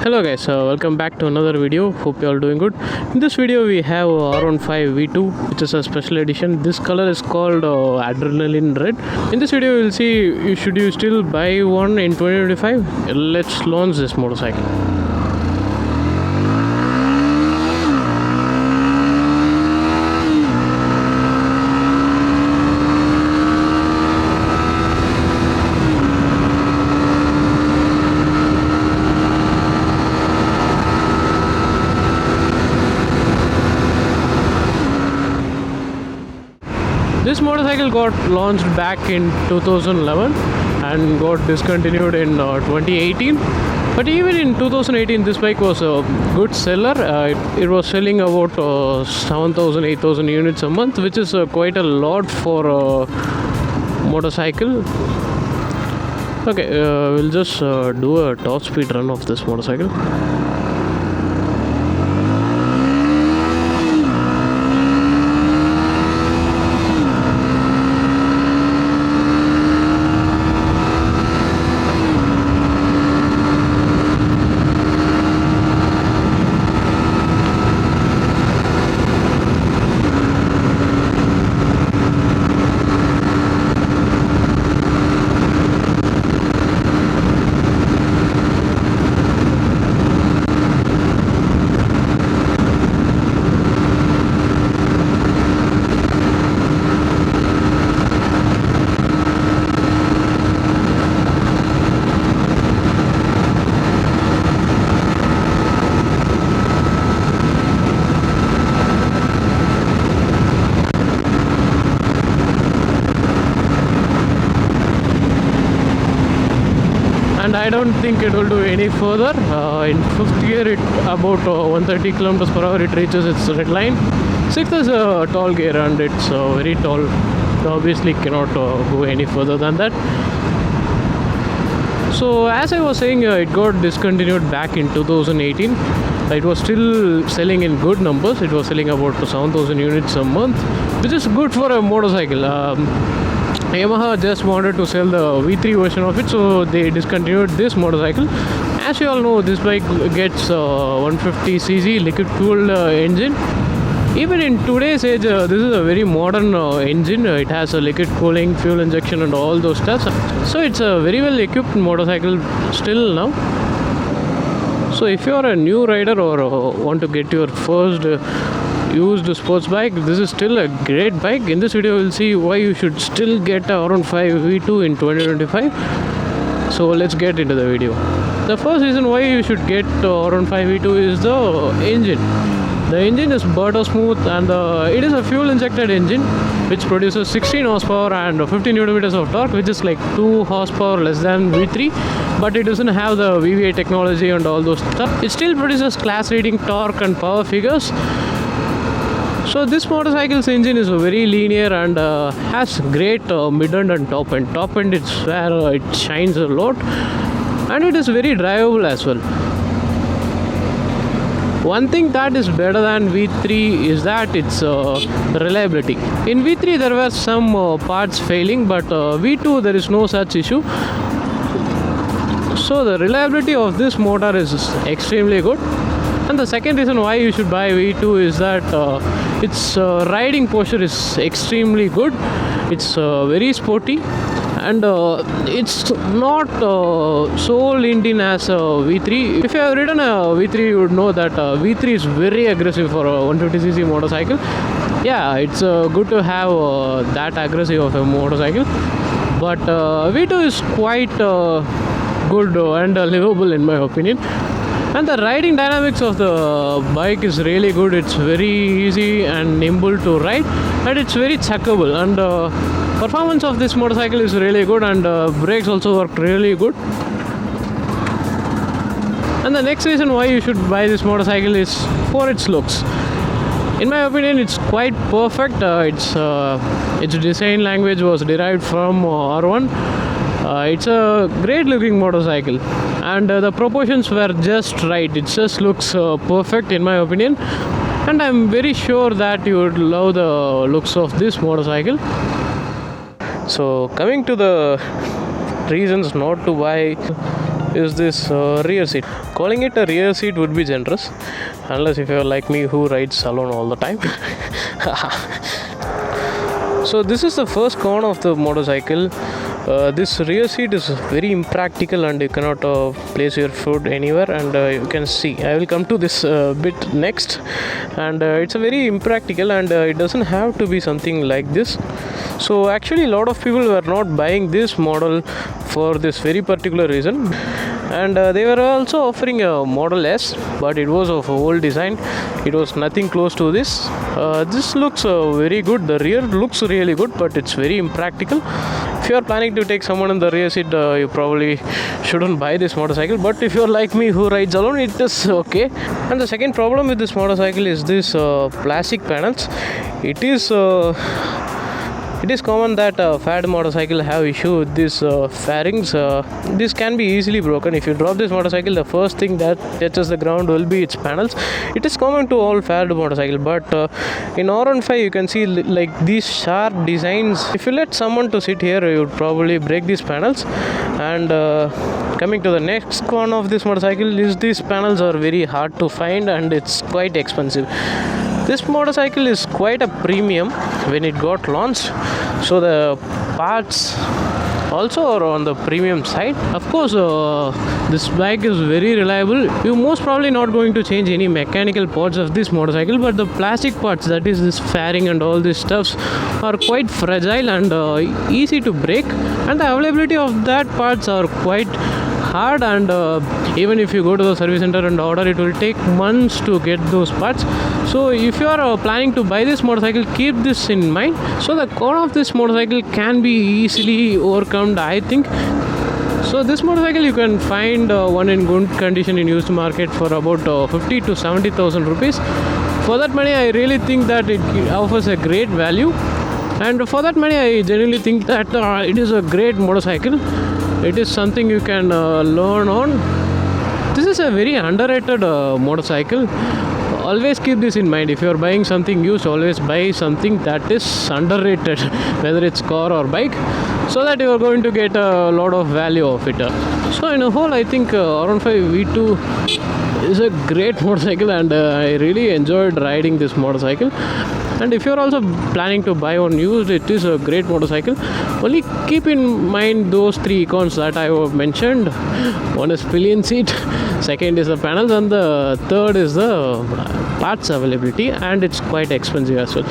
Hello guys, welcome back to another video. Hope you all doing good. In this video we have R15 V2, which is a special edition. This color is called Adrenaline Red. In this video we'll see should you still buy one in 2025. Let's launch this motorcycle. This motorcycle got launched back in 2011 and got discontinued in 2018. But even in 2018, this bike was a good seller. It was selling about 7,000, 8,000 units a month, which is quite a lot for a motorcycle. Okay, we'll just do a top speed run of this motorcycle. And I don't think it will do any further. In 5th gear, it about 130 kilometers per hour it reaches its red line. 6th is a tall gear and it's very tall. It obviously cannot go any further than that. So as I was saying, it got discontinued back in 2018. It was still selling in good numbers. It was selling about 7,000 units a month, which is good for a motorcycle. Yamaha just wanted to sell the V3 version of it, so they discontinued this motorcycle. As you all know, this bike gets 150cc liquid cooled engine. Even in today's age, this is a very modern engine. It has a liquid cooling, fuel injection and all those stuff. So it's a very well equipped motorcycle still now. So if you are a new rider or want to get your first used sports bike, this is still a great bike. In this video we'll see why you should still get a R15 V2 in 2025. So let's get into the video. The first reason why you should get R15 V2 is the engine. The engine is butter smooth and it is a fuel injected engine which produces 16 horsepower and 50 Nm of torque, which is like 2 horsepower less than V3, but it doesn't have the VVA technology and all those stuff. It still produces class leading torque and power figures. So this motorcycle's engine is very linear and has great mid-end and top end. Top end is where it shines a lot, and it is very drivable as well. One thing that is better than V3 is that its reliability. In V3 there were some parts failing, but V2 there is no such issue. So the reliability of this motor is extremely good. And the second reason why you should buy V2 is that its riding posture is extremely good. It's very sporty, and it's not so leaned in as a V3. If you have ridden a V3, you would know that V3 is very aggressive for a 150cc motorcycle. Yeah, it's good to have that aggressive of a motorcycle, but V2 is quite good and livable in my opinion. And the riding dynamics of the bike is really good. It's very easy and nimble to ride, and it's very chuckable. And performance of this motorcycle is really good, and brakes also work really good. And the next reason why you should buy this motorcycle is for its looks. In my opinion, it's quite perfect. Its design language was derived from R1. It's a great looking motorcycle, and the proportions were just right. It just looks perfect in my opinion, and I'm very sure that you would love the looks of this motorcycle. So coming to the reasons not to buy is this rear seat. Calling it a rear seat would be generous, unless if you're like me who rides alone all the time. So this is the first con of the motorcycle. This rear seat is very impractical and you cannot place your foot anywhere, and you can see I will come to this bit next, and it's a very impractical, and it doesn't have to be something like this. So actually a lot of people were not buying this model for this very particular reason, and they were also offering a Model S, but it was of old design. It was nothing close to this. This looks very good. The rear looks really good, but it's very impractical. If you are planning to take someone in the rear seat, you probably shouldn't buy this motorcycle. But if you are like me who rides alone, it is okay. And the second problem with this motorcycle is this plastic panels. It is common that fad motorcycle have issue with these fairings. This can be easily broken. If you drop this motorcycle, the first thing that touches the ground will be its panels. It is common to all fad motorcycle, but in R15 you can see like these sharp designs. If you let someone to sit here, you would probably break these panels. And coming to the next one of this motorcycle is these panels are very hard to find, and it's quite expensive. This motorcycle is quite a premium when it got launched, so the parts also are on the premium side. Of course, this bike is very reliable. You're most probably not going to change any mechanical parts of this motorcycle, but the plastic parts, that is this fairing and all these stuffs, are quite fragile and easy to break, and the availability of that parts are quite hard, and even if you go to the service center and order, it will take months to get those parts. So if you are planning to buy this motorcycle, keep this in mind. So the con of this motorcycle can be easily overcome, I think. So this motorcycle you can find one in good condition in used market for about 50 to 70,000 rupees. For that money, I really think that it offers a great value, and for that money I genuinely think that it is a great motorcycle. It is something you can learn on. This is a very underrated motorcycle. Always keep this in mind. If you are buying something used, always buy something that is underrated, whether it's car or bike, so that you are going to get a lot of value of it. So in a whole, I think R15 V2 is a great motorcycle, and I really enjoyed riding this motorcycle. And if you're also planning to buy one used, it is a great motorcycle. Only keep in mind those three cons that I have mentioned. One is pillion seat, second is the panels, and the third is the parts availability, and it's quite expensive as well.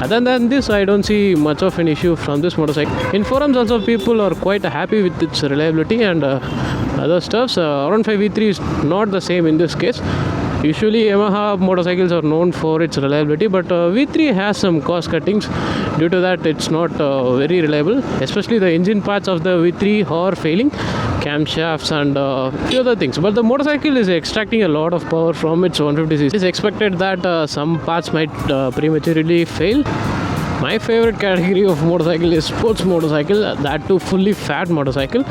Other than this, I don't see much of an issue from this motorcycle. In forums also, people are quite happy with its reliability and other stuffs. R15 V3 is not the same in this case. Usually Yamaha motorcycles are known for its reliability, but V3 has some cost cuttings. Due to that, it's not very reliable, especially the engine parts of the V3 are failing, camshafts and few other things. But the motorcycle is extracting a lot of power from its 150cc. It's expected that some parts might prematurely fail. My favorite category of motorcycle is sports motorcycle, that too fully fat motorcycle.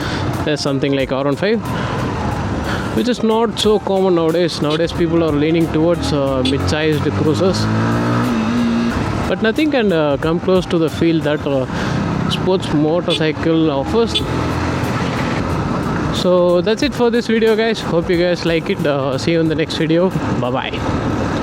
There's something like R15, which is not so common nowadays. Nowadays people are leaning towards mid-sized cruisers, but nothing can come close to the feel that sports motorcycle offers. So that's it for this video, guys. Hope you guys like it. See you in the next video. Bye bye.